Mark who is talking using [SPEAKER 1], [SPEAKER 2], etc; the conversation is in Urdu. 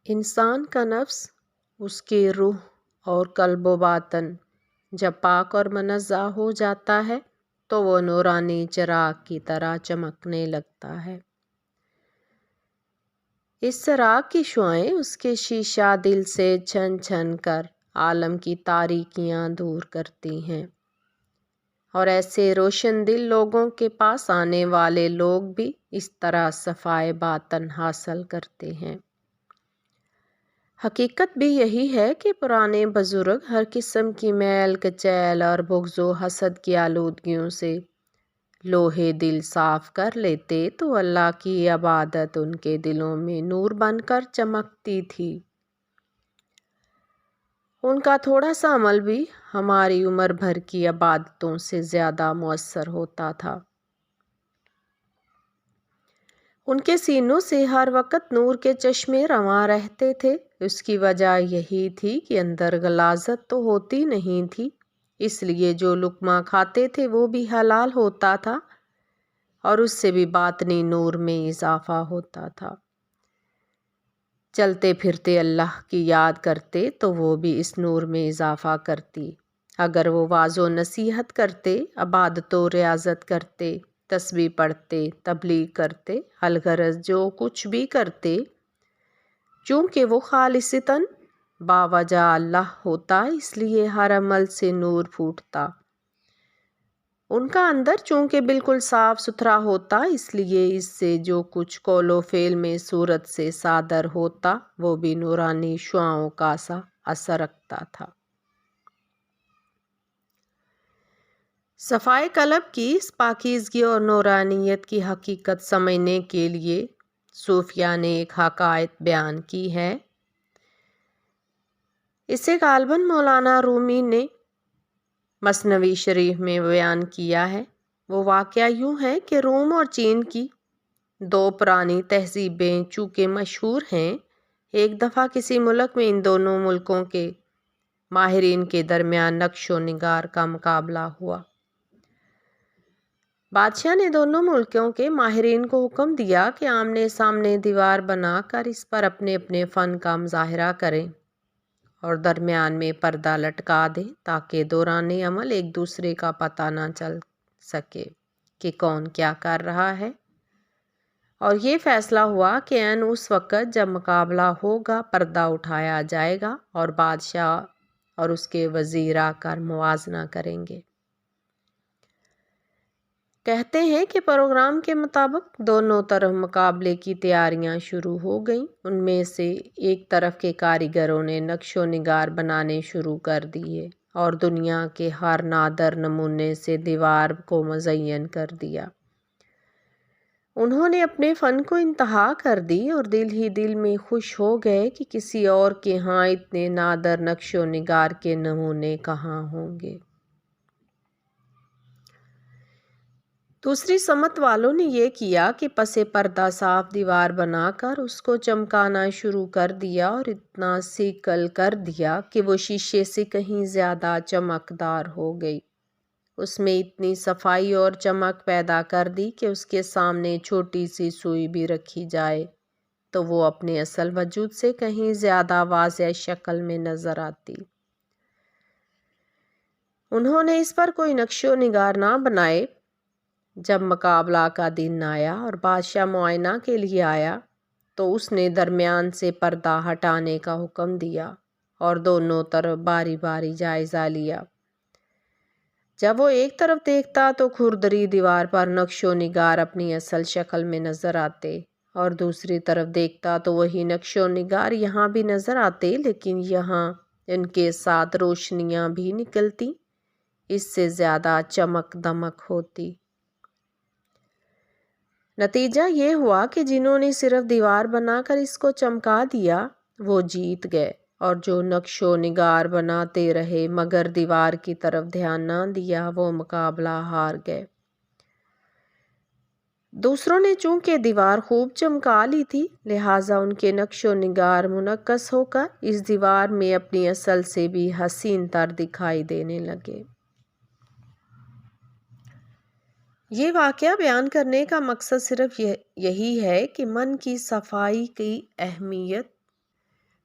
[SPEAKER 1] انسان کا نفس، اس کی روح اور قلب و باطن جب پاک اور منزہ ہو جاتا ہے تو وہ نورانی چراغ کی طرح چمکنے لگتا ہے۔ اس چراغ کی شعاعیں اس کے شیشہ دل سے چھن چھن کر عالم کی تاریکیاں دور کرتی ہیں، اور ایسے روشن دل لوگوں کے پاس آنے والے لوگ بھی اس طرح صفائے باطن حاصل کرتے ہیں۔ حقیقت بھی یہی ہے کہ پرانے بزرگ ہر قسم کی میل کچیل اور بغض و حسد کی آلودگیوں سے لوہے دل صاف کر لیتے تو اللہ کی عبادت ان کے دلوں میں نور بن کر چمکتی تھی۔ ان کا تھوڑا سا عمل بھی ہماری عمر بھر کی عبادتوں سے زیادہ مؤثر ہوتا تھا۔ ان کے سینوں سے ہر وقت نور کے چشمے رواں رہتے تھے۔ اس کی وجہ یہی تھی کہ اندر غلاظت تو ہوتی نہیں تھی، اس لیے جو لقمہ کھاتے تھے وہ بھی حلال ہوتا تھا اور اس سے بھی باطنی نور میں اضافہ ہوتا تھا۔ چلتے پھرتے اللہ کی یاد کرتے تو وہ بھی اس نور میں اضافہ کرتی۔ اگر وہ واعظ و نصیحت کرتے، عبادت و ریاضت کرتے، تسبیح پڑھتے، تبلیغ کرتے، الغرض جو کچھ بھی کرتے، چونکہ وہ خالصتاً باوجہ اللہ ہوتا، اس لیے ہر عمل سے نور پھوٹتا۔ ان کا اندر چونکہ بالکل صاف ستھرا ہوتا، اس لیے اس سے جو کچھ قول و فعل میں صورت سے صادر ہوتا وہ بھی نورانی شعاعوں کا سا اثر رکھتا تھا۔ صفائے قلب کی اس پاکیزگی اور نورانیت کی حقیقت سمجھنے کے لیے صوفیہ نے ایک حقائق بیان کی ہے۔ اسے غالباً مولانا رومی نے مثنوی شریف میں بیان کیا ہے۔ وہ واقعہ یوں ہے کہ روم اور چین کی دو پرانی تہذیبیں چونکہ مشہور ہیں، ایک دفعہ کسی ملک میں ان دونوں ملکوں کے ماہرین کے درمیان نقش و نگار کا مقابلہ ہوا۔ بادشاہ نے دونوں ملکوں کے ماہرین کو حکم دیا کہ آمنے سامنے دیوار بنا کر اس پر اپنے اپنے فن کا مظاہرہ کریں اور درمیان میں پردہ لٹکا دیں تاکہ دوران عمل ایک دوسرے کا پتہ نہ چل سکے کہ کون کیا کر رہا ہے۔ اور یہ فیصلہ ہوا کہ عین اس وقت جب مقابلہ ہوگا پردہ اٹھایا جائے گا اور بادشاہ اور اس کے وزیر آ کر موازنہ کریں گے۔ کہتے ہیں کہ پروگرام کے مطابق دونوں طرف مقابلے کی تیاریاں شروع ہو گئیں۔ ان میں سے ایک طرف کے کاریگروں نے نقش و نگار بنانے شروع کر دیے اور دنیا کے ہر نادر نمونے سے دیوار کو مزین کر دیا۔ انہوں نے اپنے فن کو انتہا کر دی اور دل ہی دل میں خوش ہو گئے کہ کسی اور کے ہاں اتنے نادر نقش و نگار کے نمونے کہاں ہوں گے۔ دوسری سمت والوں نے یہ کیا کہ پس پردہ صاف دیوار بنا کر اس کو چمکانا شروع کر دیا اور اتنا سیکل کر دیا کہ وہ شیشے سے کہیں زیادہ چمکدار ہو گئی۔ اس میں اتنی صفائی اور چمک پیدا کر دی کہ اس کے سامنے چھوٹی سی سوئی بھی رکھی جائے تو وہ اپنے اصل وجود سے کہیں زیادہ واضح شکل میں نظر آتی۔ انہوں نے اس پر کوئی نقش و نگار نہ بنائے۔ جب مقابلہ کا دن آیا اور بادشاہ معائنہ کے لیے آیا تو اس نے درمیان سے پردہ ہٹانے کا حکم دیا اور دونوں طرف باری باری جائزہ لیا۔ جب وہ ایک طرف دیکھتا تو کھردری دیوار پر نقش و نگار اپنی اصل شکل میں نظر آتے اور دوسری طرف دیکھتا تو وہی نقش و نگار یہاں بھی نظر آتے، لیکن یہاں ان کے ساتھ روشنیاں بھی نکلتی، اس سے زیادہ چمک دمک ہوتی۔ نتیجہ یہ ہوا کہ جنہوں نے صرف دیوار بنا کر اس کو چمکا دیا وہ جیت گئے، اور جو نقش و نگار بناتے رہے مگر دیوار کی طرف دھیان نہ دیا وہ مقابلہ ہار گئے۔ دوسروں نے چونکہ دیوار خوب چمکا لی تھی لہٰذا ان کے نقش و نگار منعکس ہو کر اس دیوار میں اپنی اصل سے بھی حسین تر دکھائی دینے لگے۔ یہ واقعہ بیان کرنے کا مقصد صرف یہی ہے کہ من کی صفائی کی اہمیت